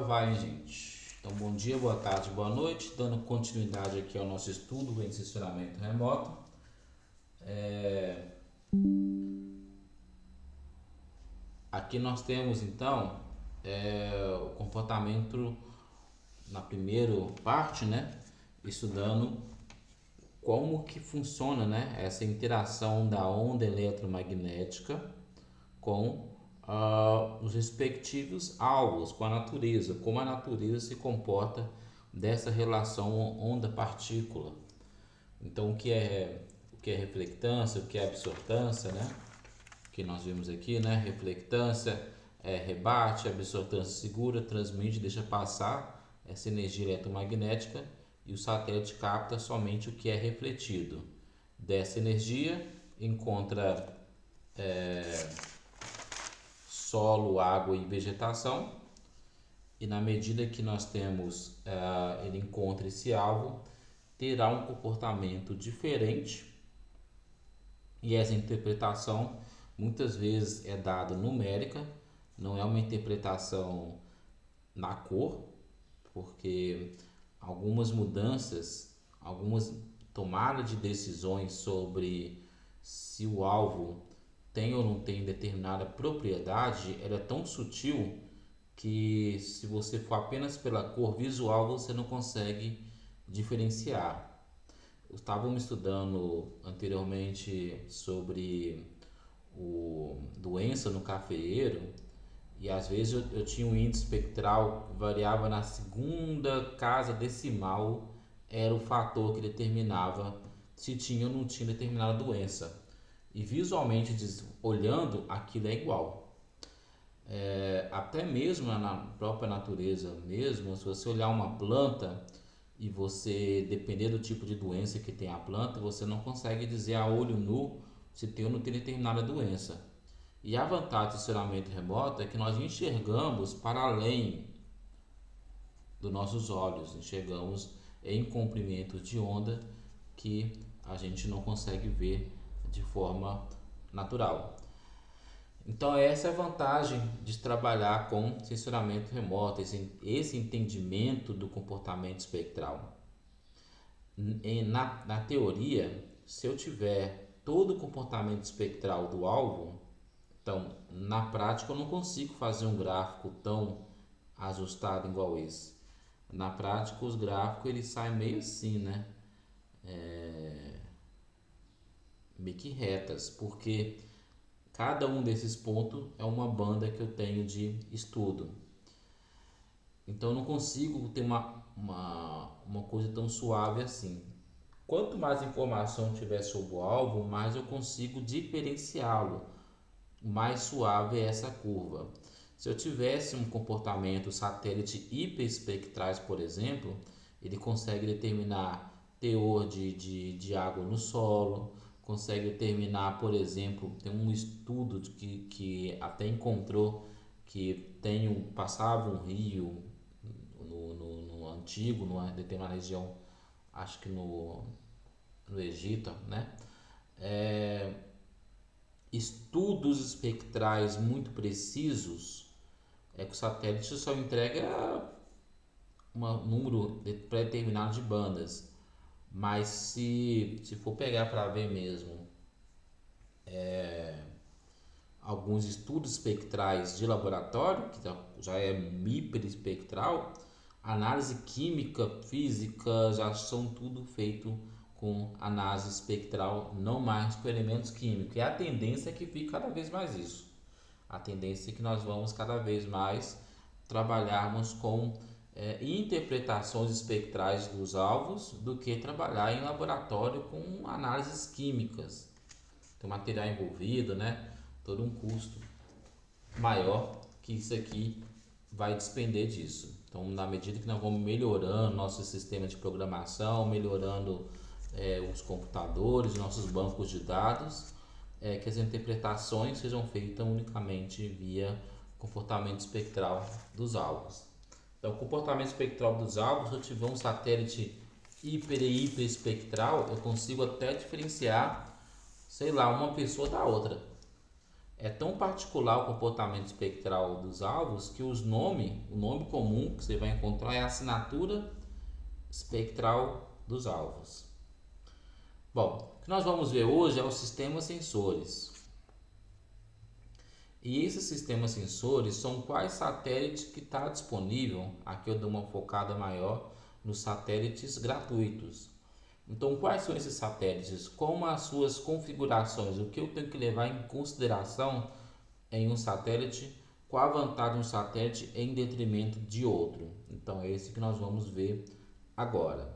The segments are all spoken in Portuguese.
vai, gente. Então, bom dia, boa tarde, boa noite. Dando continuidade aqui ao nosso estudo em sensoramento remoto. Aqui nós temos, então, o comportamento na primeira parte, né? Estudando como que funciona, né? Essa interação da onda eletromagnética com os respectivos alvos, com a natureza, como a natureza se comporta dessa relação onda-partícula. Então, o que é reflectância, o que é absortância, né? Que nós vimos aqui, né? Reflectância rebate, absortância segura, transmite, deixa passar essa energia eletromagnética e o satélite capta somente o que é refletido. Dessa energia encontra solo, água e vegetação, e na medida que nós temos ele encontra esse alvo, terá um comportamento diferente, e essa interpretação muitas vezes é dada numérica, não é uma interpretação na cor, porque algumas mudanças, algumas tomadas de decisões sobre se o alvo tem ou não tem determinada propriedade, ela é tão sutil que se você for apenas pela cor visual, você não consegue diferenciar. Estávamos estudando anteriormente sobre doença no cafeeiro, e às vezes eu tinha um índice espectral que variava na segunda casa decimal, era o fator que determinava se tinha ou não tinha determinada doença. E visualmente, olhando, aquilo é igual. Até mesmo na própria natureza mesmo, se você olhar uma planta e você depender do tipo de doença que tem a planta, você não consegue dizer a olho nu se tem ou não tem determinada doença. E a vantagem do estacionamento remoto é que nós enxergamos para além dos nossos olhos, enxergamos em comprimentos de onda que a gente não consegue ver de forma natural. Então essa é a vantagem de trabalhar com sensoramento remoto, esse entendimento do comportamento espectral. Na teoria, se eu tiver todo o comportamento espectral do alvo, então na prática eu não consigo fazer um gráfico tão ajustado igual esse. Na prática os gráficos eles saem meio assim, né? Meio que retas, porque cada um desses pontos é uma banda que eu tenho de estudo. Então eu não consigo ter uma coisa tão suave assim. Quanto mais informação tiver sobre o alvo, mais eu consigo diferenciá-lo. Mais suave é essa curva. Se eu tivesse um comportamento satélite hiperespectrais, por exemplo, ele consegue determinar teor de água no solo, consegue determinar, por exemplo, tem um estudo que até encontrou que passava um rio no antigo, numa determinada região, acho que no Egito, né? Estudos espectrais muito precisos que o satélite só entrega um número pré-determinado de bandas, mas se for pegar para ver mesmo alguns estudos espectrais de laboratório, que já é hiperespectral, análise química, física, já são tudo feito com análise espectral, não mais com elementos químicos. E a tendência é que fique cada vez mais isso. A tendência é que nós vamos cada vez mais trabalharmos com interpretações espectrais dos alvos do que trabalhar em laboratório com análises químicas. Tem material envolvido, né? Todo um custo maior que isso aqui vai despender disso. Então, na medida que nós vamos melhorando nosso sistema de programação, melhorando os computadores, nossos bancos de dados, que as interpretações sejam feitas unicamente via comportamento espectral dos alvos. Então, o comportamento espectral dos alvos, se eu tiver um satélite hiper e hiper espectral, eu consigo até diferenciar, sei lá, uma pessoa da outra. É tão particular o comportamento espectral dos alvos que o nome comum que você vai encontrar é a assinatura espectral dos alvos. Bom, o que nós vamos ver hoje é os sistemas sensores. E esses sistemas sensores são quais satélites que está disponível. Aqui eu dou uma focada maior nos satélites gratuitos. Então, quais são esses satélites? Como as suas configurações? O que eu tenho que levar em consideração em um satélite? Qual a vantagem de um satélite em detrimento de outro? Então, é esse que nós vamos ver agora.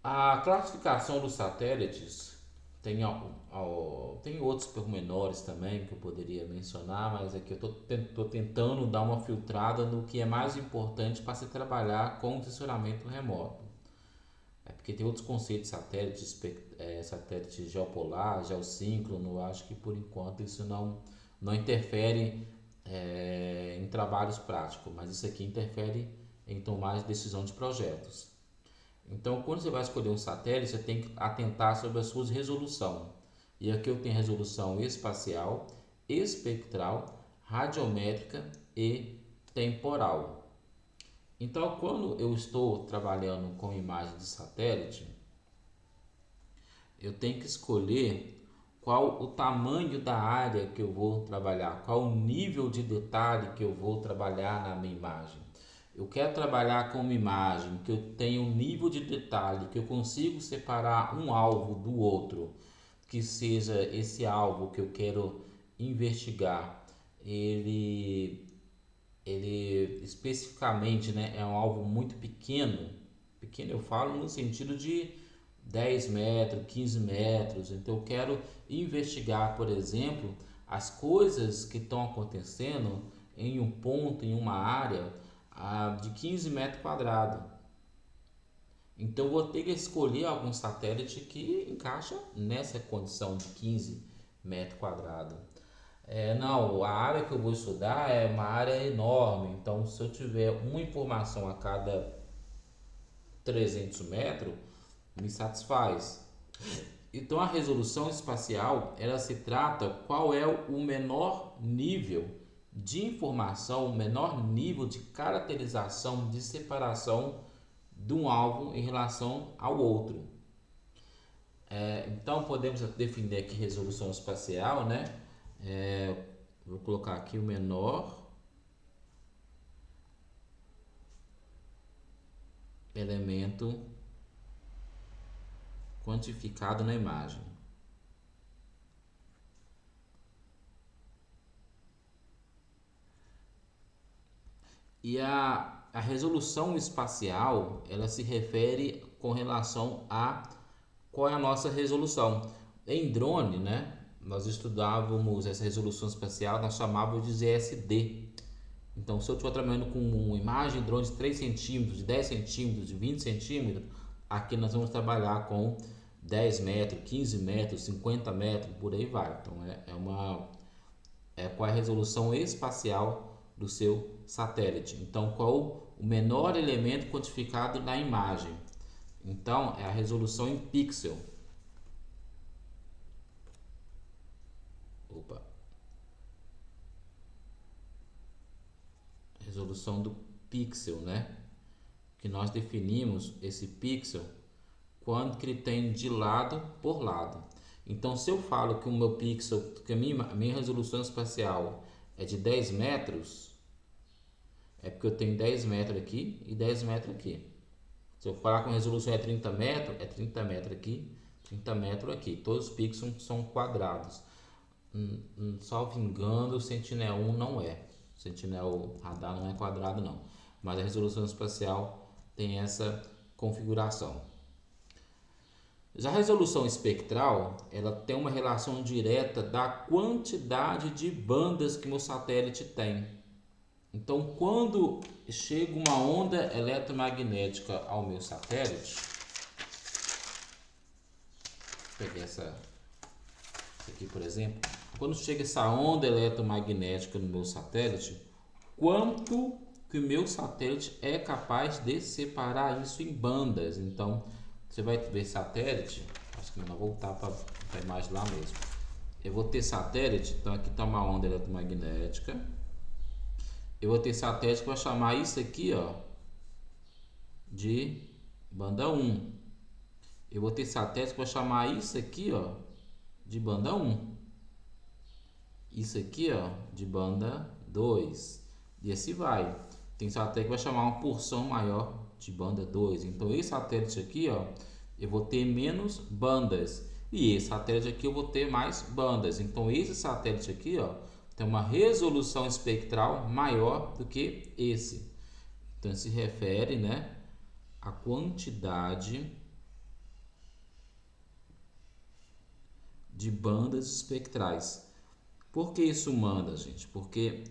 A classificação dos satélites tem outros pormenores também que eu poderia mencionar, mas aqui eu estou tentando dar uma filtrada no que é mais importante para se trabalhar com o sensoramento remoto. É porque tem outros conceitos de satélite geopolar, geossíncrono, eu acho que por enquanto isso não interfere em trabalhos práticos, mas isso aqui interfere em tomar de decisão de projetos. Então, quando você vai escolher um satélite, você tem que atentar sobre a sua resolução. E aqui eu tenho resolução espacial, espectral, radiométrica e temporal. Então, quando eu estou trabalhando com imagem de satélite, eu tenho que escolher qual o tamanho da área que eu vou trabalhar, qual o nível de detalhe que eu vou trabalhar na minha imagem. Eu quero trabalhar com uma imagem que eu tenha um nível de detalhe, que eu consigo separar um alvo do outro, que seja esse alvo que eu quero investigar, ele especificamente, né, é um alvo muito pequeno. Pequeno eu falo no sentido de 10 metros, 15 metros. Então eu quero investigar, por exemplo, as coisas que estão acontecendo em um ponto, em uma área de 15 metros quadrados. Então eu vou ter que escolher algum satélite que encaixa nessa condição de 15 metros quadrados. Não, a área que eu vou estudar é uma área enorme, então se eu tiver uma informação a cada 300 metros, me satisfaz. Então a resolução espacial, ela se trata qual é o menor nível de informação, o menor nível de caracterização, de separação de um alvo em relação ao outro. Então podemos definir aqui resolução espacial, né? Vou colocar aqui o menor elemento quantificado na imagem. E a resolução espacial, ela se refere com relação a qual é a nossa resolução. Em drone, né, nós estudávamos essa resolução espacial, nós chamávamos de ZSD. Então, se eu estiver trabalhando com uma imagem de drone de 3 centímetros, de 10 centímetros, de 20 centímetros, aqui nós vamos trabalhar com 10 metros, 15 metros, 50 metros, por aí vai. Então, qual é a resolução espacial do seu satélite. Então, qual o menor elemento quantificado na imagem? Então, é a resolução em pixel. Resolução do pixel, né? Que nós definimos esse pixel quando que ele tem de lado por lado. Então, se eu falo que o meu pixel, que a minha resolução espacial é de 10 metros, é porque eu tenho 10 metros aqui e 10 metros aqui. Se eu falar com resolução é 30 metros, é 30 metros aqui, 30 metros aqui. Todos os pixels são quadrados. Salvo engano, o Sentinel-1 não é. O Sentinel radar não é quadrado não. Mas a resolução espacial tem essa configuração. Já a resolução espectral, ela tem uma relação direta da quantidade de bandas que meu satélite tem. Então, quando chega uma onda eletromagnética ao meu satélite, vou pegar essa aqui, por exemplo, quando chega essa onda eletromagnética no meu satélite, quanto que o meu satélite é capaz de separar isso em bandas? Então, você vai ver satélite, acho que não vou voltar para a imagem lá mesmo. eu vou ter satélite, então aqui está uma onda eletromagnética. Eu vou ter satélite que vai chamar isso aqui, ó, de banda 1. Eu vou ter satélite que vai chamar isso aqui, ó, de banda 1. Isso aqui, ó, de banda 2. E assim vai. Tem satélite que vai chamar uma porção maior de banda 2. Então esse satélite aqui, ó, eu vou ter menos bandas. E esse satélite aqui eu vou ter mais bandas. Então esse satélite aqui, ó, tem uma resolução espectral maior do que esse. Então se refere, né, à quantidade de bandas espectrais. Por que isso manda, gente? Porque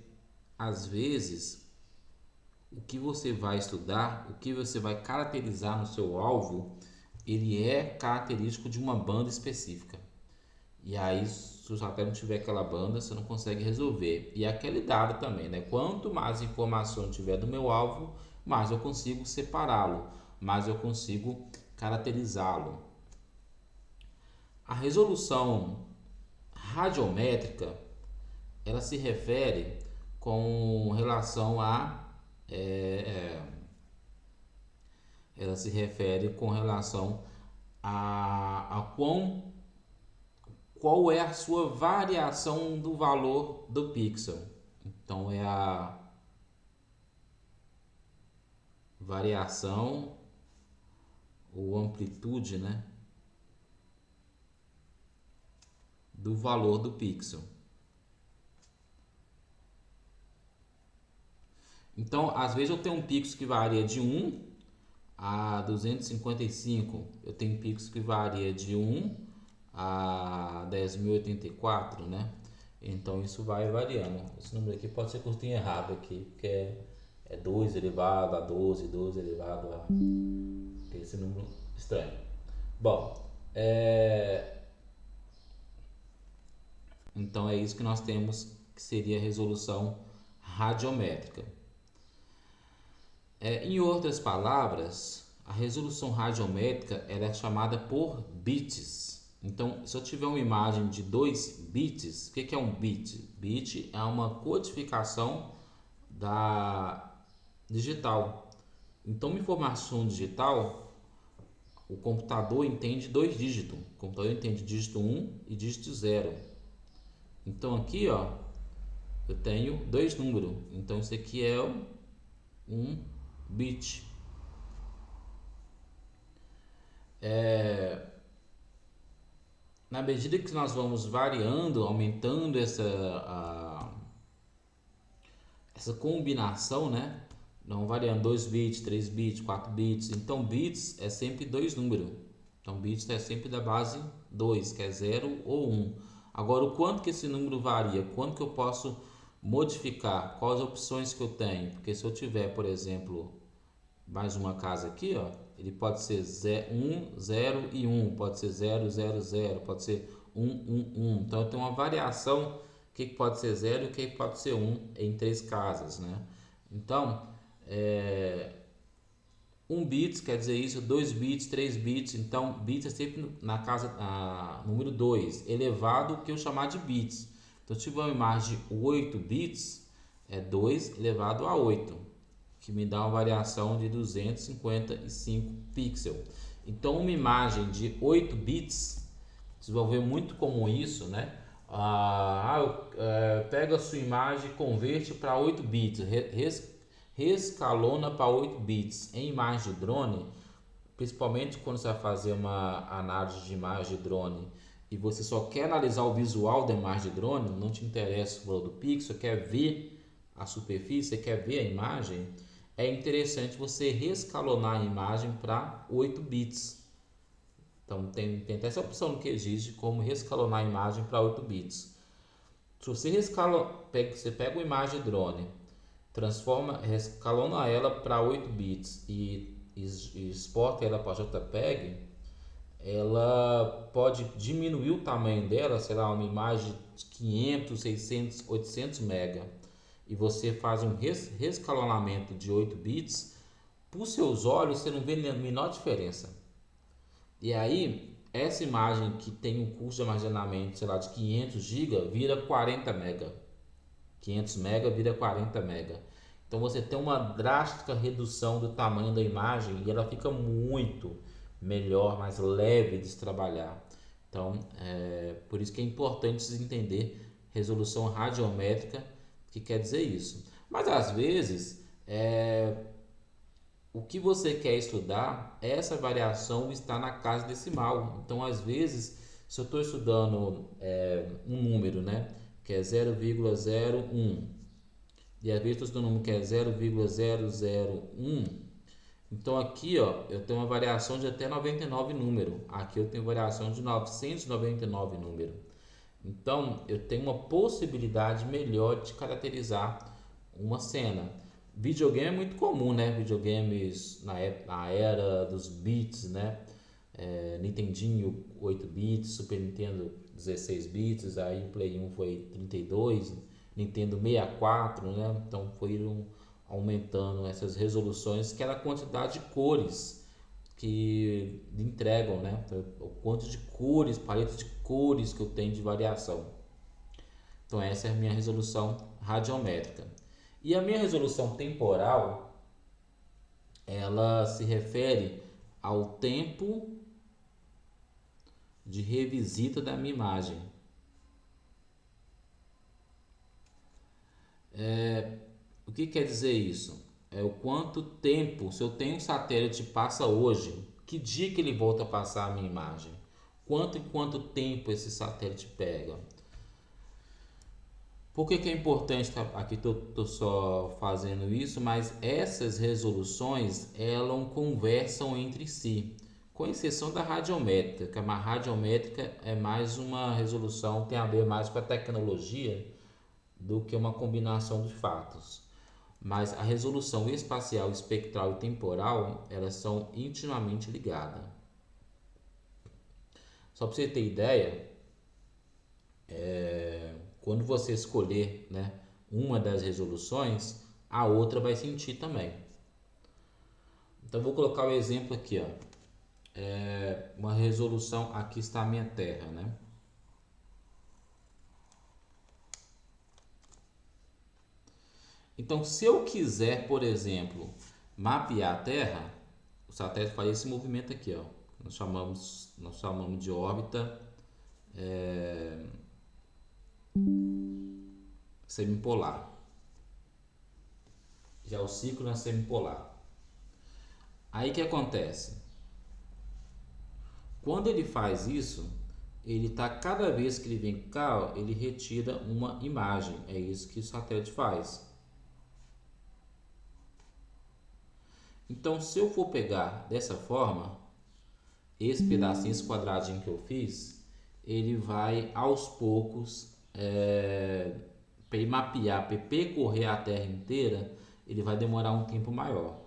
às vezes o que você vai estudar, o que você vai caracterizar no seu alvo, ele é característico de uma banda específica. E aí, se o satélite não tiver aquela banda, você não consegue resolver. E aquele dado também, né? Quanto mais informação tiver do meu alvo, mais eu consigo separá-lo, mais eu consigo caracterizá-lo. A resolução radiométrica, ela se refere com relação a ela se refere com relação a qual é a sua variação do valor do pixel. Então é a variação ou amplitude, né, do valor do pixel. Então, às vezes eu tenho um pixel que varia de 1 a 255. Eu tenho pixel que varia de 1 a 10.084, né? Então isso vai variando. Esse número aqui pode ser que eu tenha errado aqui, porque é 2 elevado a 12, 12 elevado a... Tem esse número estranho. Bom, então é isso que nós temos, que seria a resolução radiométrica. Em outras palavras, a resolução radiométrica ela é chamada por bits. Então, se eu tiver uma imagem de 2 bits, o que é um bit? Bit é uma codificação da digital. Então, uma informação digital, o computador entende 2 dígitos. O computador entende dígito 1 e dígito 0. Então, aqui, ó, eu tenho 2 números. Então, isso aqui é um bit. Na medida que nós vamos variando, aumentando essa combinação, né? Não variando 2 bits, 3 bits, 4 bits. Então, bits é sempre 2 números. Então, bits é sempre da base 2, que é 0 ou 1. Agora, o quanto que esse número varia? Quanto que eu posso modificar? Quais opções que eu tenho? Porque se eu tiver, por exemplo, mais uma casa aqui, ó, ele pode ser 1, 0 e 1, pode ser 0, 0, 0, pode ser 1, 1, 1. Então tem uma variação, o que pode ser 0 e o que pode ser 1 em 3 casas, né? Então, 1 bits quer dizer isso, 2 bits, 3 bits, então bits é sempre na casa número 2, elevado o que eu chamar de bits. Então se tiver uma imagem de 8 bits, é 2 elevado a 8, que me dá uma variação de 255 pixels. Então uma imagem de 8 bits, desenvolveu muito comum isso, né? Pega a sua imagem e converte para 8 bits, rescalona para 8 bits. Em imagem de drone, principalmente quando você vai fazer uma análise de imagem de drone e você só quer analisar o visual da imagem de drone, não te interessa o valor do pixel, quer ver a superfície, quer ver a imagem, é interessante você rescalonar a imagem para 8 bits. Então tem até essa opção no QGIS como rescalonar a imagem para 8 bits. Se você você pega uma imagem drone, rescalona ela para 8 bits e exporta ela para JPEG, ela pode diminuir o tamanho dela, sei lá, uma imagem de 500, 600, 800 mega, e você faz um rescalonamento de 8 bits, para os seus olhos você não vê a menor diferença. E aí, essa imagem que tem um custo de armazenamento, sei lá, de 500 GB, vira 40 MB. 500 MB vira 40 MB. Então você tem uma drástica redução do tamanho da imagem e ela fica muito melhor, mais leve de se trabalhar. Então, por isso que é importante se entender resolução radiométrica, que quer dizer isso. Mas às vezes, o que você quer estudar, essa variação está na casa decimal. Então, às vezes, se eu estou estudando um número, né, que é 0,01, e às vezes estou estudando um número que é 0,001, então aqui ó, eu tenho uma variação de até 99 número. Aqui eu tenho variação de 999 número. Então eu tenho uma possibilidade melhor de caracterizar uma cena. Videogame é muito comum, né? Videogames na era dos bits, né? Nintendinho 8 bits, Super Nintendo 16 bits, aí o Play 1 foi 32, Nintendo 64, né? Então foram aumentando essas resoluções, que era a quantidade de cores que entregam, né? O quanto de cores, paleta de cores que eu tenho de variação. Então essa é a minha resolução radiométrica. E a minha resolução temporal, ela se refere ao tempo de revisita da minha imagem. O que quer dizer isso? É o quanto tempo, se eu tenho um satélite passa hoje, que dia que ele volta a passar a minha imagem? Quanto e quanto tempo esse satélite pega? Por que é importante, aqui estou só fazendo isso, mas essas resoluções, elas conversam entre si, com exceção da radiométrica, que a radiométrica é mais uma resolução, tem a ver mais com a tecnologia do que uma combinação de fatos. Mas a resolução espacial, espectral e temporal, elas são intimamente ligadas. Só para você ter ideia, quando você escolher, né, uma das resoluções, a outra vai sentir também. Então vou colocar o exemplo aqui, ó. Uma resolução, aqui está a minha Terra, né? Então se eu quiser, por exemplo, mapear a Terra, o satélite faz esse movimento aqui, ó. Nós chamamos de órbita semipolar. Já é o ciclo na semipolar. Aí que acontece? Quando ele faz isso, ele tá, cada vez que ele vem cá, ele retira uma imagem. É isso que o satélite faz. Então, se eu for pegar dessa forma, esse pedacinho, esse quadradinho que eu fiz, ele vai aos poucos, para ele mapear, para percorrer a Terra inteira, ele vai demorar um tempo maior.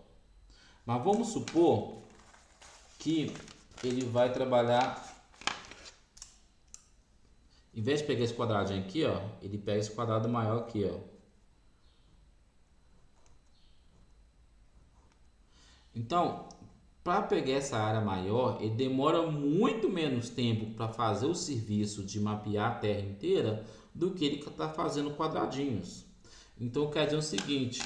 Mas vamos supor que ele vai trabalhar, em vez de pegar esse quadradinho aqui, ó, ele pega esse quadrado maior aqui, ó. Então, para pegar essa área maior, ele demora muito menos tempo para fazer o serviço de mapear a Terra inteira do que ele está fazendo quadradinhos. Então, quer dizer o seguinte: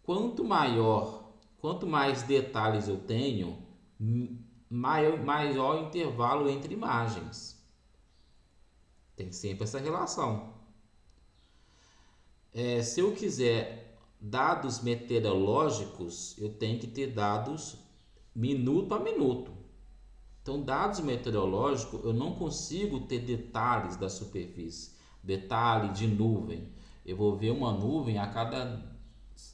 quanto mais detalhes eu tenho, maior o intervalo entre imagens. Tem sempre essa relação. Se eu quiser dados meteorológicos, eu tenho que ter dados minuto a minuto. Então, dados meteorológicos, eu não consigo ter detalhes da superfície, detalhe de nuvem. Eu vou ver uma nuvem a cada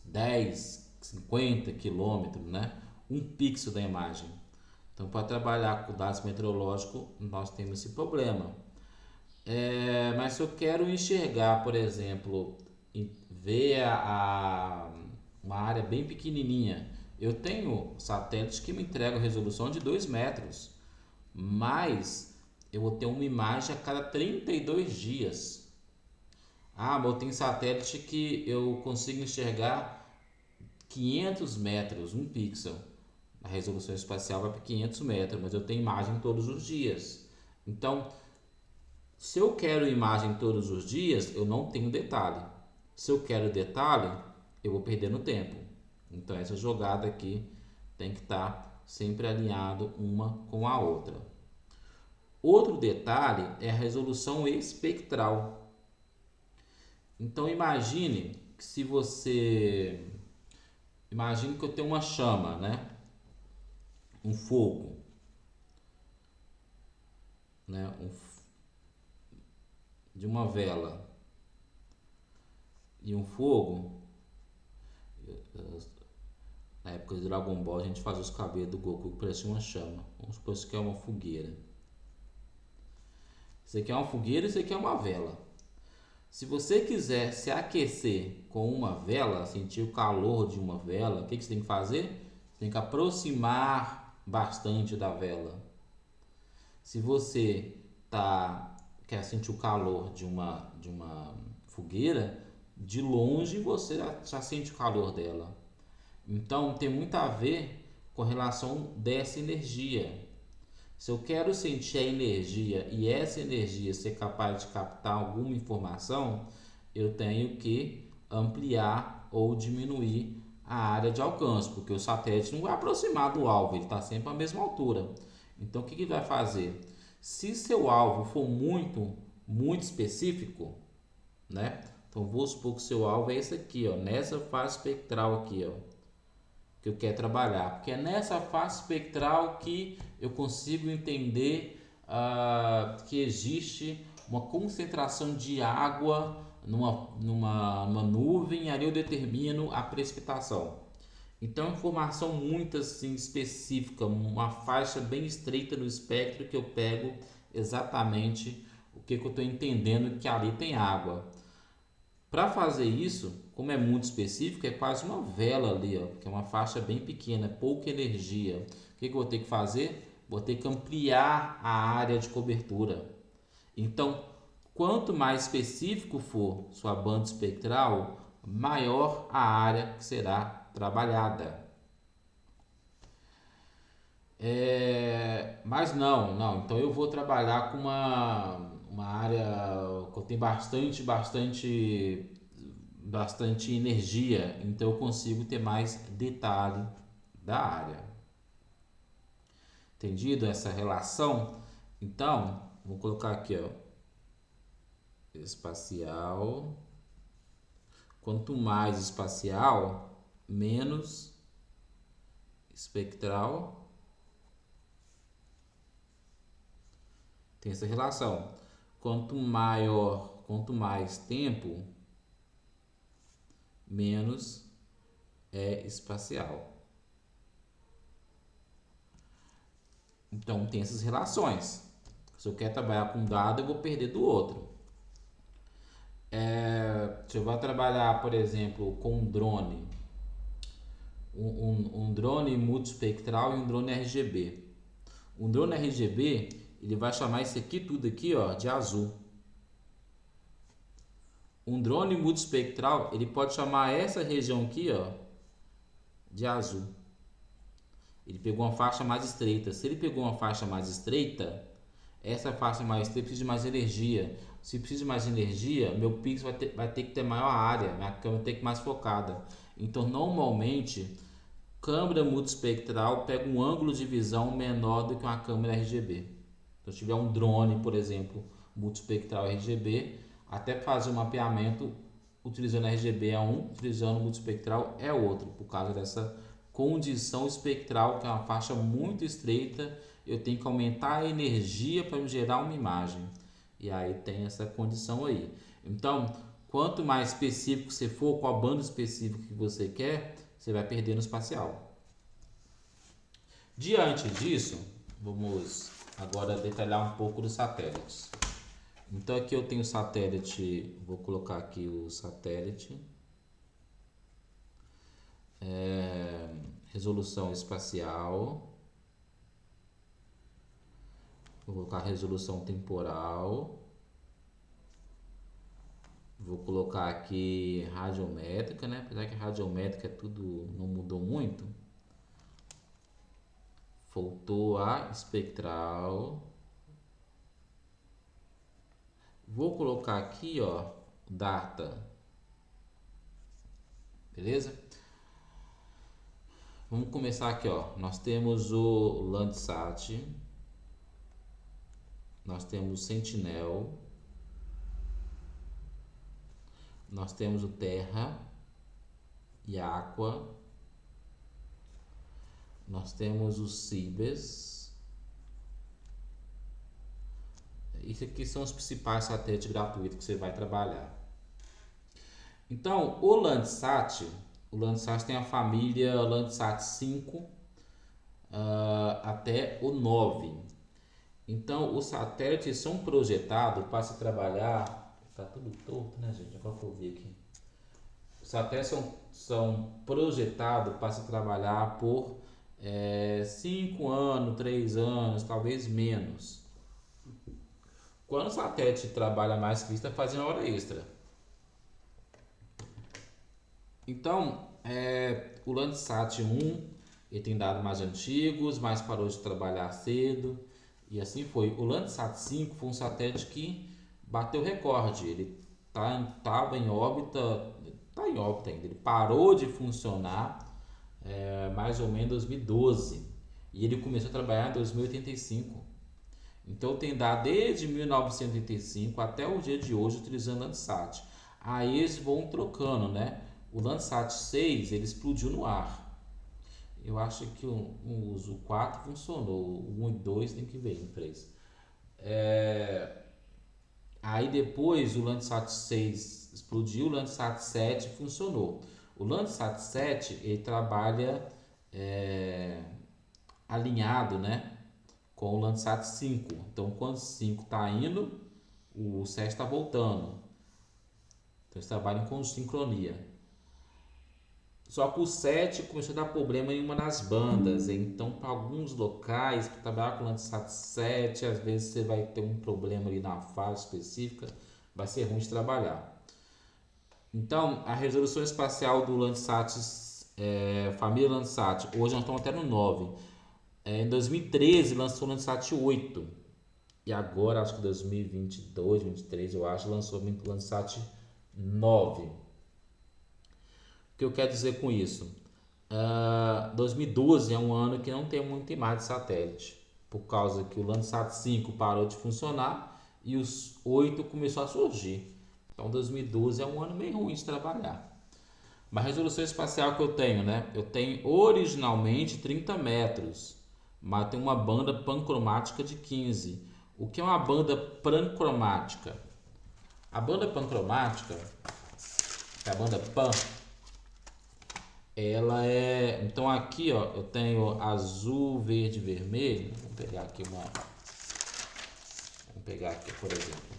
10, 50 quilômetros, né? Um pixel da imagem. Então, para trabalhar com dados meteorológicos, nós temos esse problema. Mas se eu quero enxergar, por exemplo, ver uma área bem pequenininha, eu tenho satélites que me entregam resolução de 2 metros, mas eu vou ter uma imagem a cada 32 dias. Mas eu tenho satélite que eu consigo enxergar 500 metros, um pixel. A resolução espacial vai para 500 metros, mas eu tenho imagem todos os dias. Então, se eu quero imagem todos os dias, eu não tenho detalhe. Se eu quero detalhe, eu vou perder no tempo. Então, essa jogada aqui tem que estar sempre alinhado uma com a outra. Outro detalhe é a resolução espectral. Então, imagine que se você... Imagine que eu tenho uma chama, né? Um fogo, né? De uma vela e um fogo. Na época de Dragon Ball, a gente fazia os cabelos do Goku que parecia uma chama. Vamos supor que isso aqui é uma fogueira. Isso aqui é uma fogueira e isso aqui é uma vela. Se você quiser se aquecer com uma vela, sentir o calor de uma vela, o que você tem que fazer? Você tem que aproximar bastante da vela. Se você quer sentir o calor de uma fogueira, de longe você já sente o calor dela. Então tem muito a ver com a relação dessa energia. Se eu quero sentir a energia e essa energia ser capaz de captar alguma informação, eu tenho que ampliar ou diminuir a área de alcance, porque o satélite não vai aproximar do alvo, ele está sempre à mesma altura. Então o que ele vai fazer? Se seu alvo for muito específico, né? Então vou supor que seu alvo é esse aqui, ó, nessa faixa espectral aqui, ó, que eu quero trabalhar, porque é nessa faixa espectral que eu consigo entender que existe uma concentração de água numa nuvem, e ali eu determino a precipitação. Então, informação muito assim específica, uma faixa bem estreita no espectro que eu pego exatamente o que eu estou entendendo que ali tem água. Para fazer isso, como é muito específico, é quase uma vela ali, ó, que é uma faixa bem pequena, pouca energia. O que eu vou ter que fazer? Vou ter que ampliar a área de cobertura. Então, quanto mais específico for sua banda espectral, maior a área que será trabalhada. Mas não. Então eu vou trabalhar com uma área que tem bastante energia, então eu consigo ter mais detalhe da área. Entendido essa relação? Então, vou colocar aqui, ó, espacial. Quanto mais espacial, menos espectral. Tem essa relação. Quanto mais tempo, menos é espacial. Então tem essas relações. Se eu quero trabalhar com um dado, eu vou perder do outro. Se eu vou trabalhar, por exemplo, com um drone, um drone multispectral e um drone RGB. Um drone RGB, ele vai chamar isso aqui tudo aqui, ó, de azul. Um drone multispectral, ele pode chamar essa região aqui, ó, de azul. Ele pegou uma faixa mais estreita. Se ele pegou uma faixa mais estreita, essa faixa mais estreita precisa de mais energia. Se precisa de mais energia, meu pixel vai ter que ter maior área, minha câmera tem que ir mais focada. Então, normalmente, câmera multispectral pega um ângulo de visão menor do que uma câmera RGB. Então, se tiver um drone, por exemplo, multispectral RGB, até fazer um mapeamento utilizando RGB é um, utilizando multispectral é outro, por causa dessa condição espectral, que é uma faixa muito estreita, eu tenho que aumentar a energia para me gerar uma imagem. E aí tem essa condição aí. Então, quanto mais específico você for, com a banda específica que você quer, você vai perder no espacial. Diante disso, vamos agora detalhar um pouco dos satélites. Então aqui eu tenho o satélite, vou colocar aqui o satélite. Resolução espacial. Vou colocar resolução temporal. Vou colocar aqui radiométrica, né? Apesar que a radiométrica tudo não mudou muito. Voltou a espectral. Vou colocar aqui, ó, data. Beleza? Vamos começar aqui, ó. Nós temos o Landsat. Nós temos o Sentinel. Nós temos o Terra e Aqua. Nós temos o Cibers. Isso aqui são os principais satélites gratuitos que você vai trabalhar. Então, o Landsat tem a família Landsat 5 até o 9. Então, os satélites são projetados para se trabalhar. Tá tudo torto, né, gente? Agora que eu vi aqui. Os satélites são projetados para se trabalhar por 5 anos, 3 anos, talvez menos. Quando o satélite trabalha mais que isso, está fazendo hora extra. Então, o Landsat 1 ele tem dados mais antigos, mas parou de trabalhar cedo. E assim foi. O Landsat 5 foi um satélite que bateu recorde. Ele estava em órbita, está em órbita ainda. Ele parou de funcionar mais ou menos em 2012. E ele começou a trabalhar em 2085. Então tem dado desde 1985 até o dia de hoje utilizando o Landsat. Aí eles vão trocando, né? O Landsat 6 ele explodiu no ar. Eu acho que o 4 funcionou, o 1 e 2 tem que ver, o 3. Aí depois o Landsat 6 explodiu, o Landsat 7 funcionou. O Landsat 7 ele trabalha alinhado, né, com o Landsat 5. Então quando o 5 está indo, o 7 está voltando. Então eles trabalham com sincronia. Só que o 7 começou a dar problema em uma das bandas. Então, para alguns locais, para trabalhar com o Landsat 7, às vezes você vai ter um problema ali na fase específica, vai ser ruim de trabalhar. Então, a resolução espacial do Landsat, família Landsat, hoje nós estamos até no 9. Em 2013 lançou o Landsat 8. E agora, acho que 2022, 2023, eu acho, lançou o Landsat 9. O que eu quero dizer com isso? 2012 é um ano que não tem muita imagem de satélite, por causa que o Landsat 5 parou de funcionar e os 8 começou a surgir. Então 2012 é um ano meio ruim de trabalhar. Mas a resolução espacial que eu tenho, né? Eu tenho originalmente 30 metros, mas tem uma banda pancromática de 15. O que é uma banda pancromática? A banda pancromática, que é a banda pan, ela é. Então aqui, ó, eu tenho azul, verde, vermelho. Vamos pegar aqui por exemplo.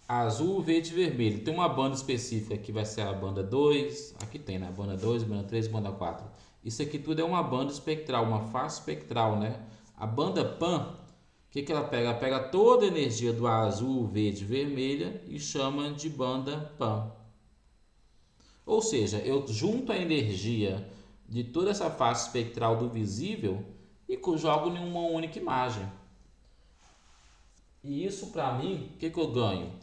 Azul, verde e vermelho. Tem uma banda específica que vai ser a banda 2. Aqui tem, né? A banda 2, banda 3, banda 4. Isso aqui tudo é uma banda espectral, uma faixa espectral, né? A banda pan, o que ela pega? Ela pega toda a energia do azul, verde e vermelha e chama de banda pan. Ou seja, eu junto a energia de toda essa faixa espectral do visível e jogo em uma única imagem. E isso para mim, o que eu ganho?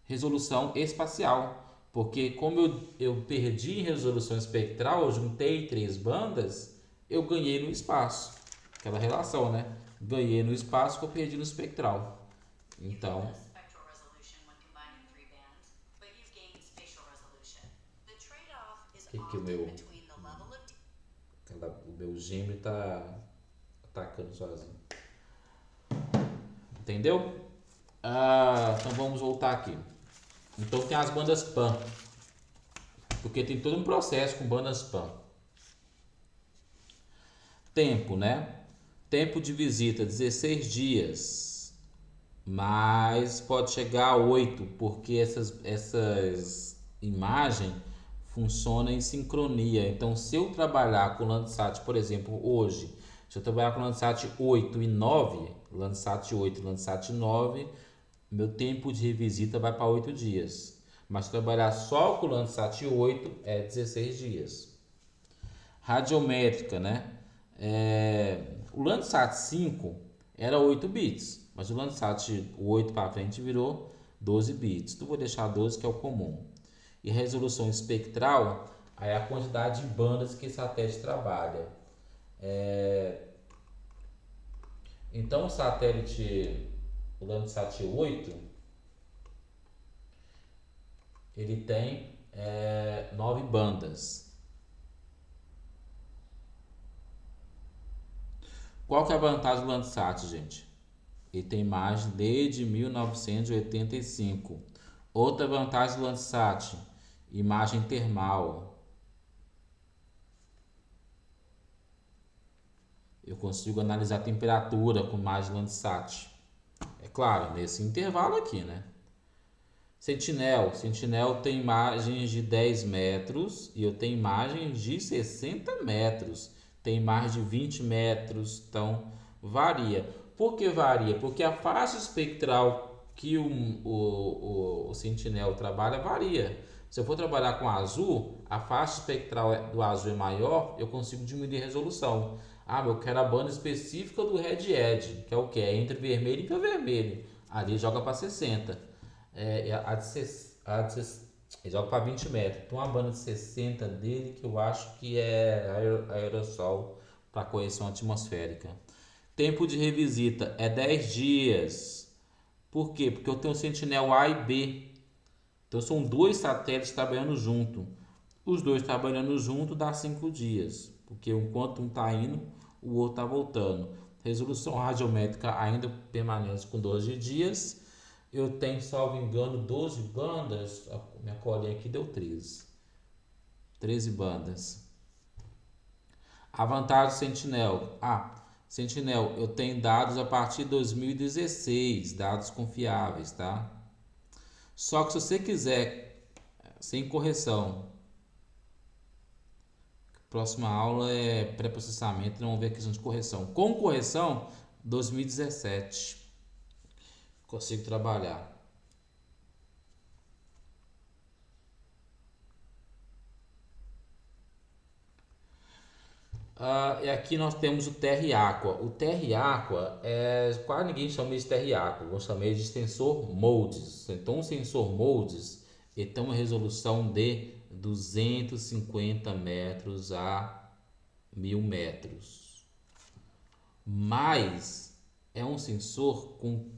Resolução espacial. Porque como eu perdi em resolução espectral, eu juntei 3 bandas, eu ganhei no espaço. Aquela relação, né? Ganhei no espaço que eu perdi no espectral. Então, que o meu Gmail tá atacando sozinho. Entendeu? Então vamos voltar aqui. Então tem as bandas PAN. Porque tem todo um processo com bandas PAN. Tempo, né? Tempo de visita 16 dias. Mas pode chegar a 8, porque essas imagens funcionam em sincronia. Então, se eu trabalhar com o Landsat, por exemplo, hoje, se eu trabalhar com o Landsat 8 e 9, Landsat 8 e Landsat 9, meu tempo de revisita vai para 8 dias. Mas se eu trabalhar só com o Landsat 8, é 16 dias. Radiométrica, né? O Landsat 5 era 8 bits, mas o Landsat 8 para frente virou 12 bits. Então vou deixar 12 que é o comum. E resolução espectral é a quantidade de bandas que esse satélite trabalha. Então o satélite, o Landsat 8, ele tem 9 bandas. Qual que é a vantagem do Landsat, gente? Ele tem imagem desde 1985. Outra vantagem do Landsat, imagem termal. Eu consigo analisar a temperatura com imagem Landsat. É claro, nesse intervalo aqui, né? Sentinel tem imagens de 10 metros e eu tenho imagens de 60 metros. Tem imagem de 20 metros, então varia. Por que varia? Porque a faixa espectral que o Sentinel trabalha varia. Se eu for trabalhar com azul, a faixa espectral do azul é maior, eu consigo diminuir a resolução. Eu quero a banda específica do Red Edge, que é o que? É entre vermelho e infravermelho. Ali joga para 60. Ele joga para 20 metros. Tem uma banda de 60 dele que eu acho que é aerossol para correção atmosférica. Tempo de revisita é 10 dias. Por quê? Porque eu tenho o Sentinel A e B. Então são dois satélites trabalhando junto. Os dois trabalhando junto dá 5 dias. Porque enquanto um está indo, o outro está voltando. Resolução radiométrica ainda permanece com 12 dias. Eu tenho, salvo engano, 12 bandas. A minha colinha aqui deu 13. 13 bandas. A vantagem do Sentinel. Sentinel, eu tenho dados a partir de 2016, dados confiáveis, tá? Só que se você quiser, sem correção, próxima aula é pré-processamento, não vamos ver a questão de correção. Com correção, 2017. Consigo trabalhar. E aqui nós temos o TR Aqua. O TR Aqua quase ninguém chama de TR Aqua, vamos chamar de sensor modes. Então, o sensor modes ele tem uma resolução de 250 metros a 1000 metros. Mas é um sensor com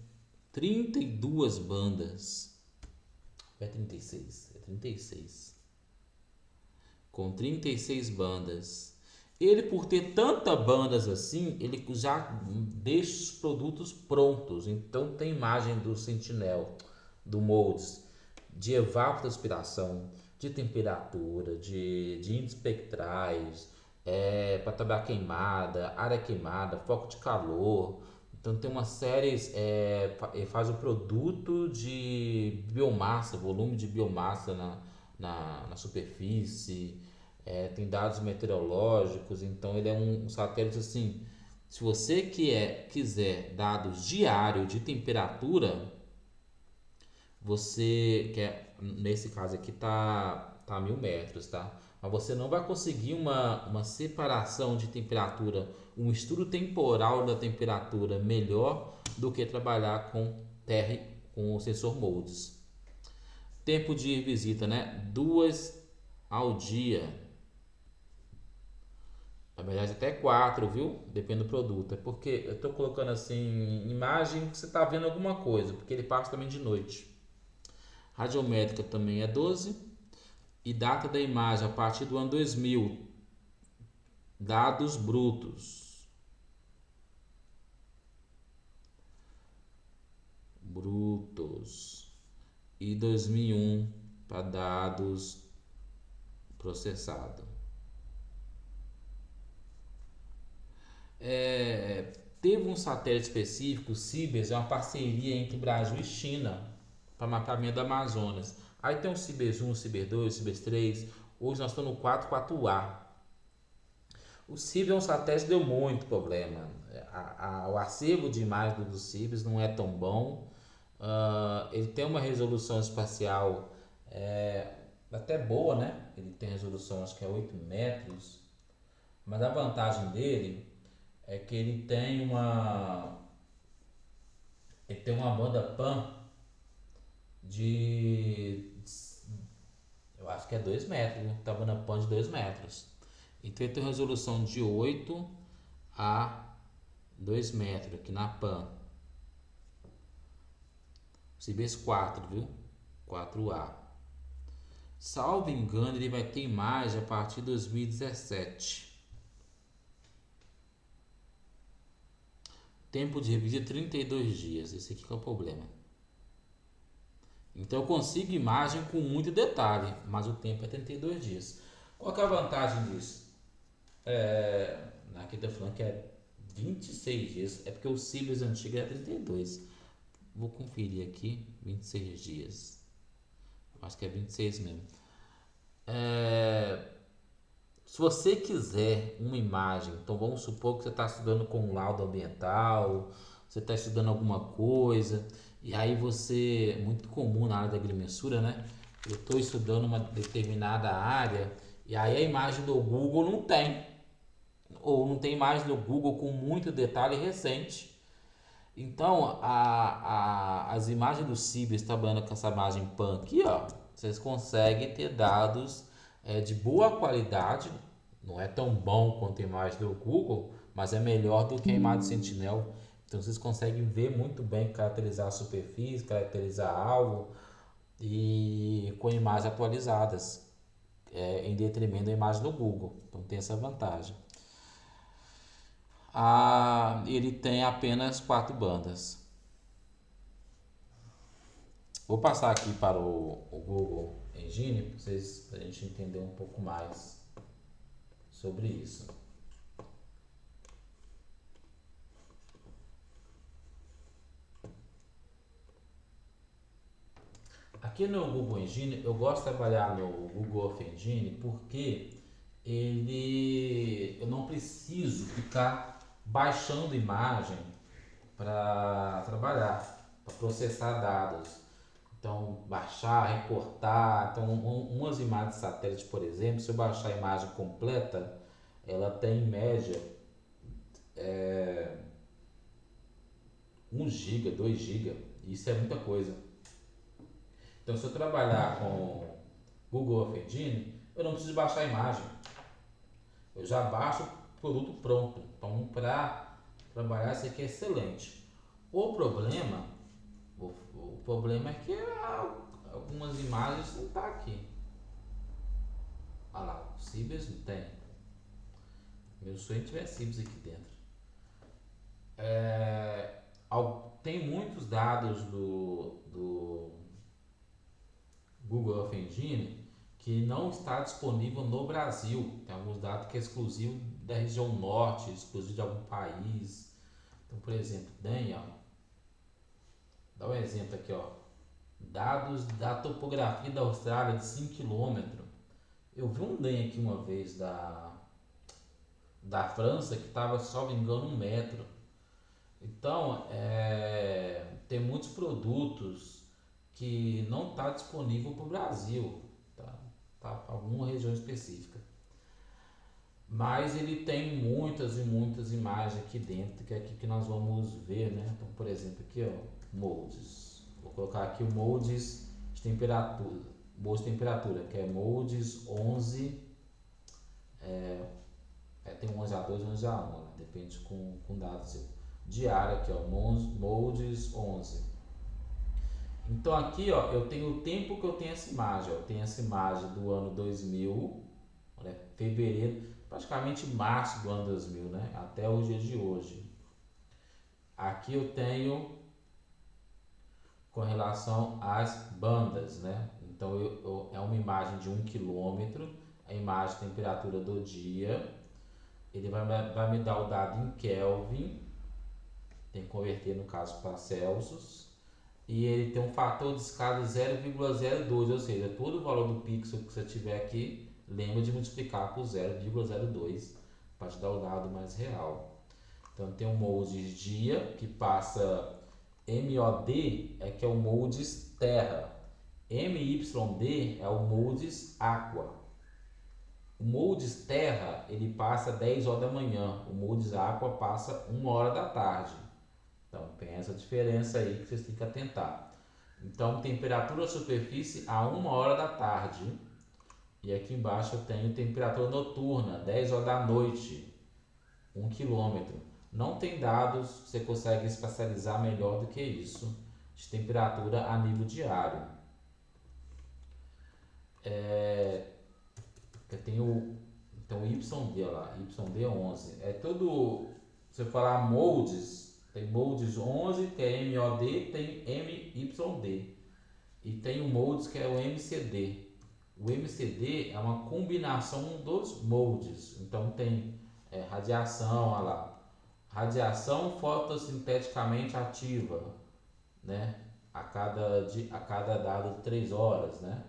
32 bandas. É 36, é 36. Com 36 bandas. Ele, por ter tantas bandas assim, ele já deixa os produtos prontos. Então tem imagem do Sentinel, do Modes, de evapotranspiração, de temperatura, de índices espectrais, para trabalhar queimada, área queimada, foco de calor. Então tem uma série, faz o produto de biomassa, volume de biomassa na superfície, tem dados meteorológicos, então ele é um satélite assim. Se você quiser dados diários de temperatura, você quer, nesse caso aqui tá 1000 metros, tá? Mas você não vai conseguir uma separação de temperatura, um estudo temporal da temperatura melhor do que trabalhar com o sensor MODES. Tempo de visita, né? 2 ao dia. Na verdade, até 4, viu? Depende do produto. É porque eu estou colocando assim, imagem que você está vendo alguma coisa, porque ele passa também de noite. Radiométrica também é 12. E data da imagem a partir do ano 2000. Dados brutos. Brutos. E 2001 para dados processados. Teve um satélite específico, o Cibers, é uma parceria entre Brasil e China para mapeamento da Amazonas. Aí tem o Cibers 1, o Cibers 2, o Cibers 3. Hoje nós estamos no 44A. O Cibers é um satélite que deu muito problema. O acervo de imagens do Cibers não é tão bom. Ele tem uma resolução espacial até boa, né? Ele tem resolução, acho que é 8 metros. Mas a vantagem dele é que ele tem uma banda PAN de, eu acho que é 2 metros, né? Tá banda PAN de 2 metros. Então ele tem resolução de 8 a 2 metros aqui na PAN. Cibers 4, viu? 4A. Salvo engano, ele vai ter imagem a partir de 2017. Tempo de revisão 32 dias. Esse aqui que é o problema. Então eu consigo imagem com muito detalhe, mas o tempo é 32 dias. Qual que é a vantagem disso? Aqui está falando que é 26 dias. É porque o Cibers antigo era 32. Vou conferir aqui. 26 dias. Acho que é 26 mesmo. Se você quiser uma imagem, então vamos supor que você está estudando com laudo ambiental, você está estudando alguma coisa, e aí você, é muito comum na área da agrimensura, né? Eu estou estudando uma determinada área, e aí a imagem do Google não tem, ou não tem imagem do Google com muito detalhe recente. Então, as imagens do Cibers trabalhando com essa imagem PAN aqui, ó, vocês conseguem ter dados de boa qualidade. Não é tão bom quanto a imagem do Google, mas é melhor do que a imagem do Sentinel. Então, vocês conseguem ver muito bem, caracterizar a superfície, caracterizar alvo e com imagens atualizadas, em detrimento da imagem do Google. Então, tem essa vantagem. Ele tem apenas 4 bandas. Vou passar aqui para o Google Engine para a gente entender um pouco mais sobre isso. Aqui no Google Engine, eu gosto de trabalhar no Google Earth Engine porque eu não preciso ficar baixando imagem para trabalhar, para processar dados. Então, baixar, recortar. Então, umas imagens de satélite, por exemplo, se eu baixar a imagem completa, ela tem em média 1 GB, 2 GB. Isso é muita coisa. Então, se eu trabalhar com Google Earth Engine, eu não preciso baixar a imagem. Eu já baixo o produto pronto. Então, para trabalhar, isso aqui é excelente. O problema, o problema é que algumas imagens não estão aqui. Olha lá, o Cibers não tem. Meu sonho é tiver Cibers aqui dentro. Tem muitos dados do Google Earth Engine que não está disponível no Brasil. Tem alguns dados que é exclusivo da região norte, exclusivo de algum país. Então, por exemplo, dá um exemplo aqui, ó. Dados da topografia da Austrália de 5 km. Eu vi um DEM aqui uma vez da França que estava, se não me engano, 1 metro. Então, tem muitos produtos que não está disponível para o Brasil, tá para alguma região específica. Mas ele tem muitas e muitas imagens aqui dentro, que é aqui que nós vamos ver, né? Então, por exemplo, aqui, ó, moldes. Vou colocar aqui o moldes de temperatura, que é moldes 11, tem 11A2, 11A1, né? Depende com dados diário aqui, ó, moldes 11. Então aqui, ó, eu tenho o tempo que eu tenho essa imagem, ó. Eu tenho essa imagem do ano 2000, né, fevereiro, praticamente março do ano 2000, né, até o dia de hoje. Aqui eu tenho com relação às bandas, né? Então é uma imagem de 1 km, a imagem de temperatura do dia. Ele vai me dar o dado em Kelvin, tem que converter no caso para Celsius. E ele tem um fator de escala de 0,02, ou seja, todo o valor do pixel que você tiver aqui, lembra de multiplicar por 0,02 para te dar o dado mais real. Então tem o moldes dia, que passa MOD, que é o moldes terra. MYD é o moldes aqua. O moldes terra, ele passa 10 horas da manhã, o moldes aqua passa 1 hora da tarde. Então tem essa diferença aí que vocês têm que atentar. Então, temperatura superfície a 1 hora da tarde. E aqui embaixo eu tenho temperatura noturna, 10 horas da noite, 1 km. Não tem dados que você consegue espacializar melhor do que isso de temperatura a nível diário. Eu tenho então YD lá, YD11. É tudo. Se eu falar moldes, tem moldes 11, tem MOD, tem MYD. E tem o moldes que é o MCD. O MCD é uma combinação dos moldes. Então tem radiação, olha lá, radiação fotossinteticamente ativa, né? A cada dado de 3 horas, né?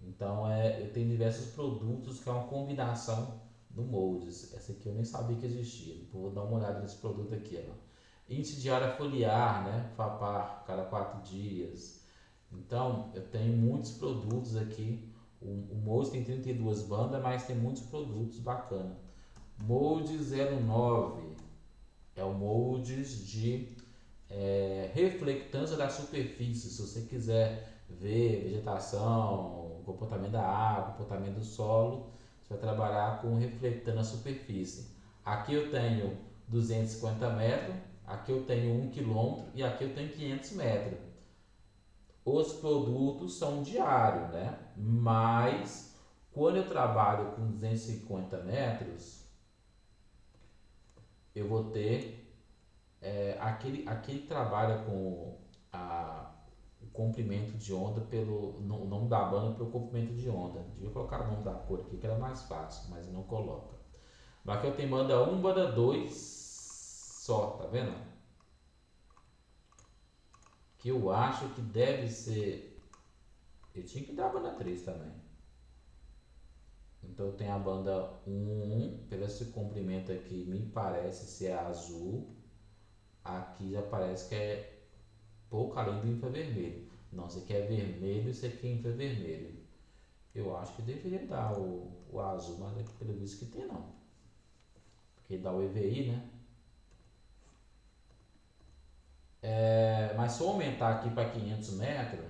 Então eu tenho diversos produtos que é uma combinação do moldes. Essa aqui eu nem sabia que existia. Vou dar uma olhada nesse produto aqui, ó. Índice de área foliar, né? FAPAR, cada 4 dias. Então, eu tenho muitos produtos aqui. O molde tem 32 bandas, mas tem muitos produtos bacanas. Molde 09 é o moldes de reflectância da superfície. Se você quiser ver vegetação, comportamento da água, comportamento do solo, você vai trabalhar com reflectando a superfície. Aqui eu tenho 250 metros, aqui eu tenho 1 km e aqui eu tenho 500 metros. Os produtos são diários, né? Mas quando eu trabalho com 250 metros, eu vou ter aquele trabalha com o comprimento de onda o nome da banda pelo comprimento de onda. Devia colocar o nome da cor aqui que era mais fácil, mas não coloca. Aqui eu tenho banda 1, banda 2 só, tá vendo? Que eu acho que deve ser. Eu tinha que dar a banda 3 também. Então tem a banda 1, pelo esse comprimento aqui, me parece ser azul. Aqui já parece que é pouco além do infravermelho. Não, você quer vermelho, você quer infravermelho. Eu acho que deveria dar o azul, mas aqui pelo visto que tem não. Porque dá o EVI, né? Mas se eu aumentar aqui para 500 metros,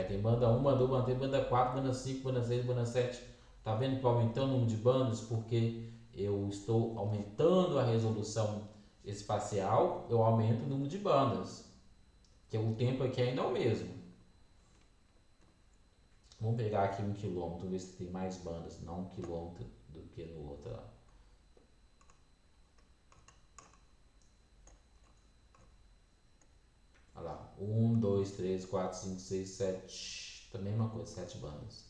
tem banda 1, banda 2, banda 3, banda 4, banda 5, banda 6, banda 7. Tá vendo que vai aumentando o número de bandas? Porque eu estou aumentando a resolução espacial, eu aumento o número de bandas. Que o tempo aqui ainda é o mesmo. Vamos pegar aqui 1 km, ver se tem mais bandas, não 1 km do que no outro. Ó. Olha lá, 1, 2, 3, 4, 5, 6, 7. Também uma coisa, 7 bandas.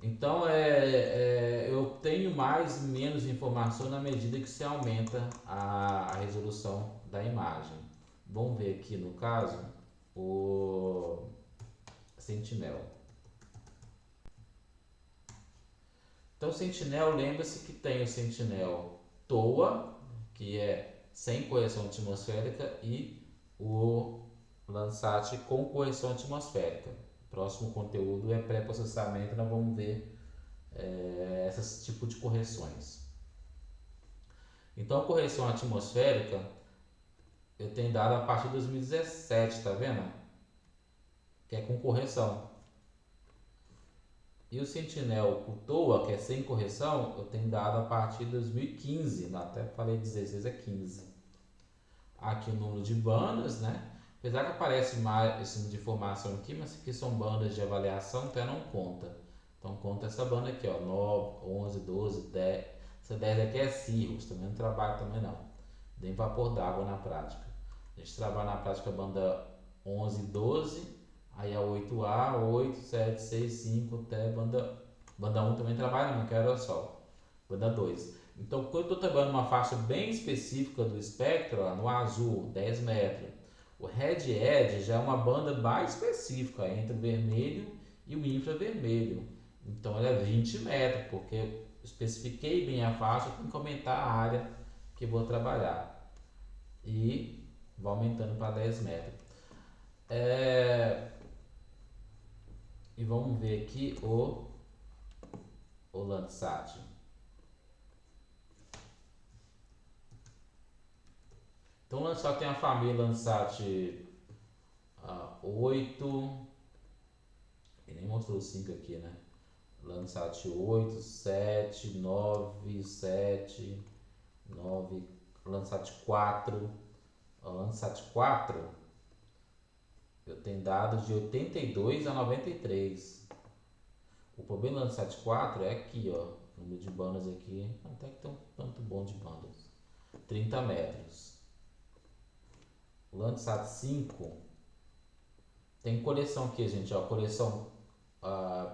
Então eu tenho mais e menos informação na medida que se aumenta a resolução da imagem. Vamos ver aqui no caso o Sentinel. Então, Sentinel, lembra-se que tem o Sentinel TOA, que é sem correção atmosférica, e o Landsat com correção atmosférica. Próximo conteúdo é pré-processamento, nós vamos ver esses tipos de correções. Então, a correção atmosférica eu tenho dado a partir de 2017, tá vendo? Que é com correção. E o Sentinel TOA, que é sem correção, eu tenho dado a partir de 2015, até falei 16 a 15. Aqui o número de bandas, né? Apesar que aparece mais esse número de informação aqui, mas aqui são bandas de avaliação, então não conta. Então conta essa banda aqui, ó, 9, 11, 12, 10. Essa 10 aqui é Cirrus, também não trabalho também não. Nem vapor d'água na prática. A gente trabalha na prática a banda 11, 12, aí a 8A, 8, 7, 6, 5, até banda 1 também trabalha não, que é aerossol. Banda 2. Então, quando eu estou trabalhando uma faixa bem específica do espectro, ó, no azul, 10 metros, o Red Edge já é uma banda mais específica entre o vermelho e o infravermelho. Então, ela é 20 metros, porque eu especifiquei bem a faixa, tem que aumentar a área que eu vou trabalhar. E vai aumentando para 10 metros. E vamos ver aqui o o Landsat. Então o Landsat tem a família Landsat 8, ele nem mostrou o 5 aqui, né? Landsat 8, 7, 9, 7, 9, Landsat 4. O Landsat 4 eu tenho dados de 82 a 93. O problema do Landsat 4 é aqui, ó. O número de bandas aqui, até que tem um tanto bom de bandas. 30 metros. O Landsat 5 tem coleção aqui, gente, ó. Coleção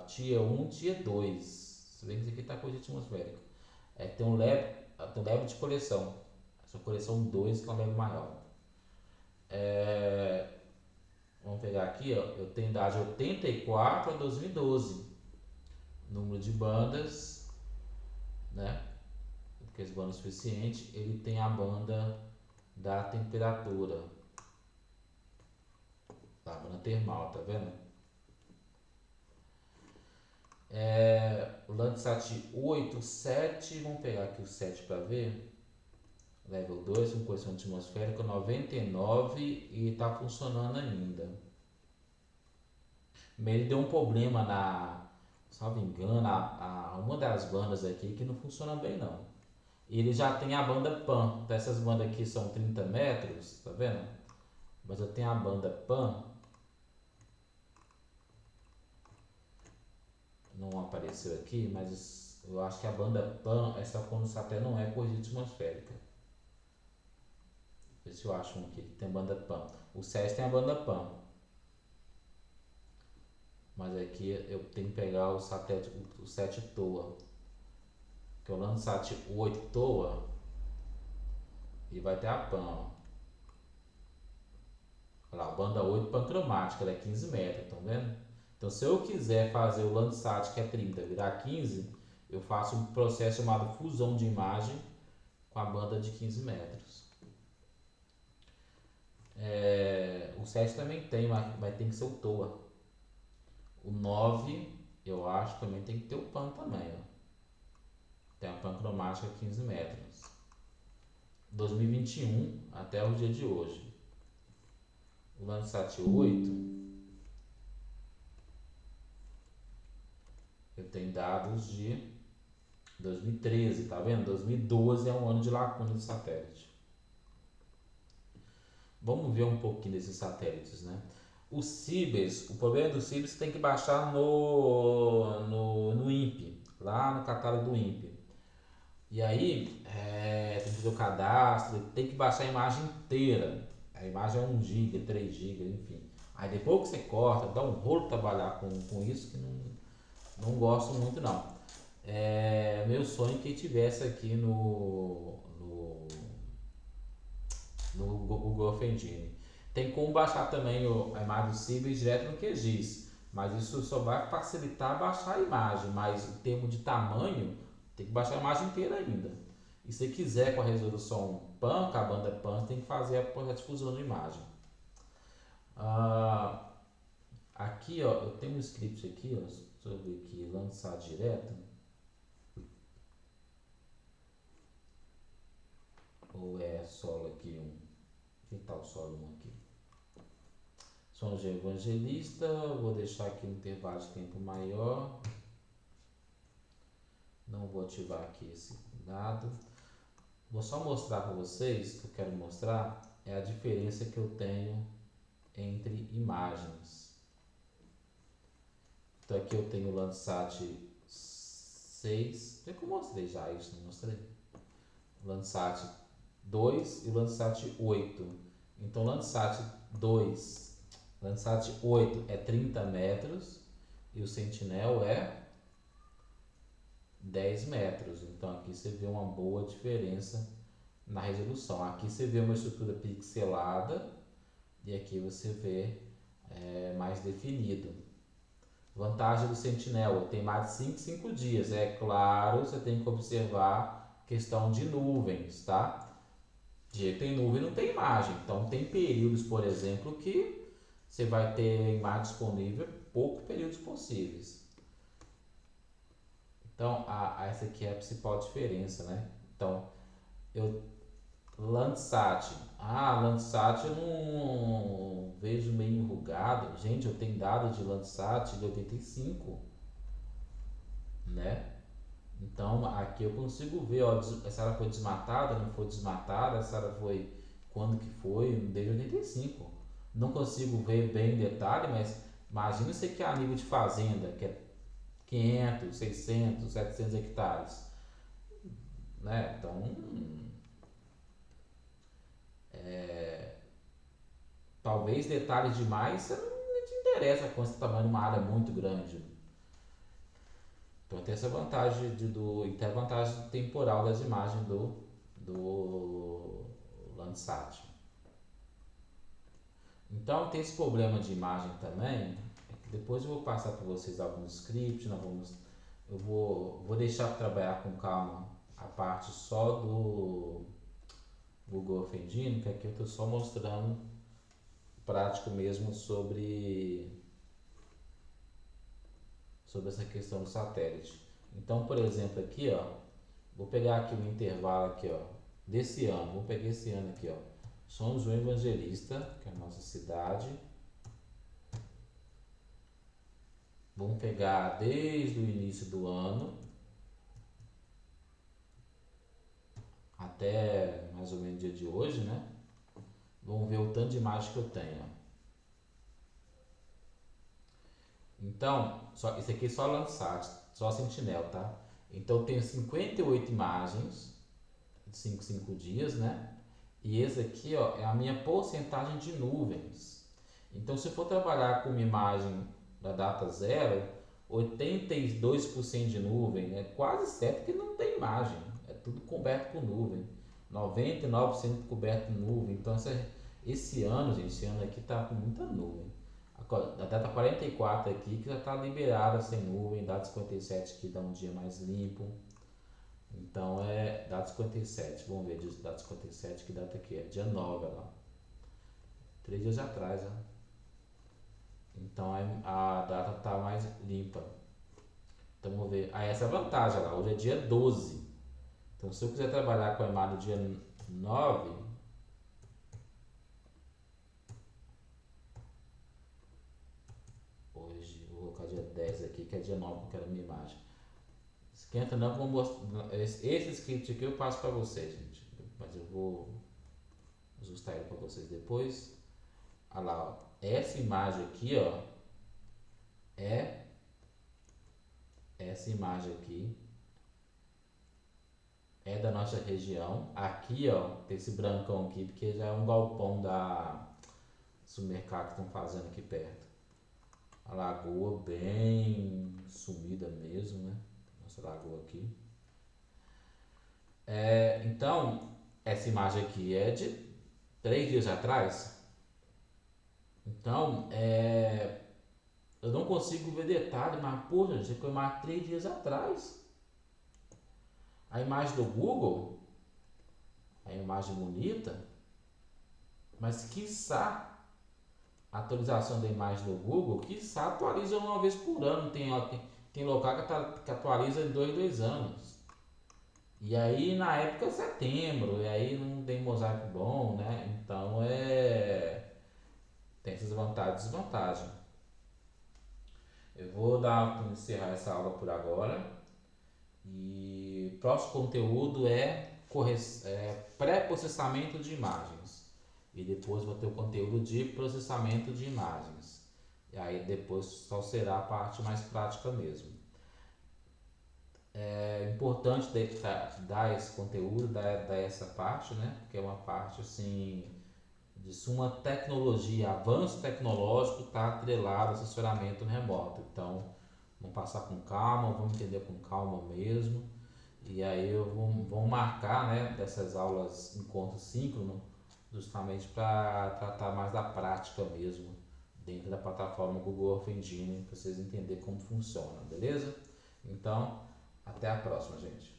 Tier 1, Tier 2. Se bem que isso aqui tá com atmosférica. Tem um leve de coleção. Essa coleção 2 que é um leve maior. Vamos pegar aqui, ó. Eu tenho da de 84 a 2012. Número de bandas, né? Porque as bandas suficiente. Ele tem a banda da temperatura. Tá, a banda termal, tá vendo? O Landsat 8, 7. Vamos pegar aqui o 7 para ver. Level 2 com coleção atmosférica 99 e tá funcionando ainda. Mas ele deu um problema salvo engano, uma das bandas aqui que não funciona bem não. Ele já tem a banda PAN, então essas bandas aqui são 30 metros, tá vendo? Mas eu tenho a banda PAN, não apareceu aqui, mas eu acho que a banda PAN é só quando o satélite não é corrida atmosférica. Vê se eu acho um aqui que tem banda PAN. O 7 tem a banda PAN. Mas aqui eu tenho que pegar o satélite, o 7 TOA. Que é o Landsat 8 TOA. E vai ter a PAN, ó. Olha lá, banda 8 pancromática, ela é 15 metros, estão vendo? Então se eu quiser fazer o Landsat, que é 30, virar 15, eu faço um processo chamado fusão de imagem com a banda de 15 metros. O 7 também tem, mas tem que ser o TOA. O 9, eu acho, também tem que ter o PAN também, ó. Tem a pancromática 15 metros. 2021 até o dia de hoje. O Landsat 8, eu tenho dados de 2013, tá vendo? 2012 é um ano de lacuna de satélite. Vamos ver um pouquinho desses satélites, né? O Cibers, o problema do Cibers tem que baixar no INPE, lá no catálogo do INPE. E aí, tem que fazer o cadastro, tem que baixar a imagem inteira. A imagem é 1 GB, 3 GB, enfim. Aí depois que você corta, dá um rolo trabalhar com isso que não gosto muito não. Meu sonho é que tivesse aqui no Google Earth Engine. Tem como baixar também a imagem do Cibers direto no QGIS, mas isso só vai facilitar baixar a imagem, mas em termos de tamanho, tem que baixar a imagem inteira ainda. E se quiser com a resolução PAN, com a banda PAN, tem que fazer a difusão de imagem. Aqui, ó, eu tenho um script aqui, ó, deixa eu ver aqui, lançar direto. Ou é solo aqui um? Que tal solo 1 aqui? Som de evangelista, vou deixar aqui um intervalo de tempo maior. Não vou ativar aqui esse dado. Vou só mostrar para vocês, o que eu quero mostrar é a diferença que eu tenho entre imagens. Então aqui eu tenho o Landsat 6, é que eu mostrei já isso, não mostrei? O Landsat 2 e o Landsat 8. Então Landsat 8 é 30 metros e o Sentinel é 10 metros. Então aqui você vê uma boa diferença na resolução. Aqui você vê uma estrutura pixelada e aqui você vê mais definido. Vantagem do Sentinel, tem mais de 5 dias. É claro, você tem que observar questão de nuvens, tá? Dia tem nuvem não tem imagem. Então tem períodos, por exemplo, que você vai ter imagem disponível poucos períodos possíveis. Então, essa aqui é a principal diferença, né? Então, eu Landsat. Landsat eu não vejo meio enrugado. Gente, eu tenho dado de Landsat de 85, né? Então, aqui eu consigo ver, ó, essa área foi desmatada, não foi desmatada, essa área foi quando que foi, desde 85. Não consigo ver bem em detalhe, mas imagina isso aqui a nível de fazenda, que é 500, 600, 700 hectares, né? Então, talvez detalhes demais você não te interessa quando você está trabalhando numa área muito grande. Então tem essa vantagem e tem a vantagem temporal das imagens do Landsat. Então tem esse problema de imagem também. Depois eu vou passar para vocês alguns scripts, eu vou deixar para trabalhar com calma a parte só do Google Earth Engine, que aqui eu estou só mostrando prático mesmo sobre essa questão do satélite. Então, por exemplo, aqui, ó, vou pegar aqui um intervalo aqui, ó, desse ano. Vou pegar esse ano aqui, ó. São João Evangelista, que é a nossa cidade. Vamos pegar desde o início do ano até mais ou menos o dia de hoje, né? Vamos ver o tanto de imagem que eu tenho. Então, isso aqui é só Landsat, só Sentinel, tá? Então eu tenho 58 imagens de 5 dias, né? E esse aqui, ó, é a minha porcentagem de nuvens. Então, se eu for trabalhar com uma imagem da data zero, 82% de nuvem, é quase certo que não tem imagem, é tudo coberto por nuvem. 99% coberto por nuvem. Então, esse ano, gente, esse ano aqui tá com muita nuvem. A data 44 aqui que já está liberada sem nuvem, data 57 que dá um dia mais limpo. Então é data 57, vamos ver data 57, que data que é? Dia 9, olha lá. 3 dias atrás, né? Então a data está mais limpa. Então vamos ver. Essa é a vantagem, olha lá. Hoje é dia 12. Então se eu quiser trabalhar com a imagem do dia 9, hoje, vou colocar dia 10 aqui, que é dia 9 que eu quero a minha imagem. Esquenta não, vou mostrar. Esse script aqui eu passo para vocês, gente. Mas eu vou ajustar ele para vocês depois. Olha lá, ó. Essa imagem aqui, ó, é essa imagem aqui é da nossa região. Aqui, ó, tem esse brancão aqui, porque já é um galpão da supermercado que estão fazendo aqui perto. A lagoa bem sumida mesmo, né? Nossa lagoa aqui. Então, essa imagem aqui é de 3 dias atrás. Então, eu não consigo ver detalhe, mas poxa, você foi mais 3 dias atrás. A imagem do Google, a imagem bonita, mas quiçá a atualização da imagem do Google, quiçá atualiza uma vez por ano. Tem local que atualiza em 2 anos. E aí na época é setembro, e aí não tem mosaico bom, né? Então tem essas vantagens e desvantagens. Eu vou encerrar essa aula por agora. E o próximo conteúdo é pré-processamento de imagens. E depois vou ter o conteúdo de processamento de imagens. E aí depois só será a parte mais prática mesmo. É importante dar esse conteúdo, dar essa parte, né? Porque é uma parte assim de suma tecnologia, avanço tecnológico está atrelado ao assessoramento remoto. Então, vamos passar com calma, vamos entender com calma mesmo. E aí vamos marcar, né, dessas aulas encontro síncrono, justamente para tratar mais da prática mesmo, dentro da plataforma Google Earth Engine, para vocês entenderem como funciona, beleza? Então, até a próxima, gente.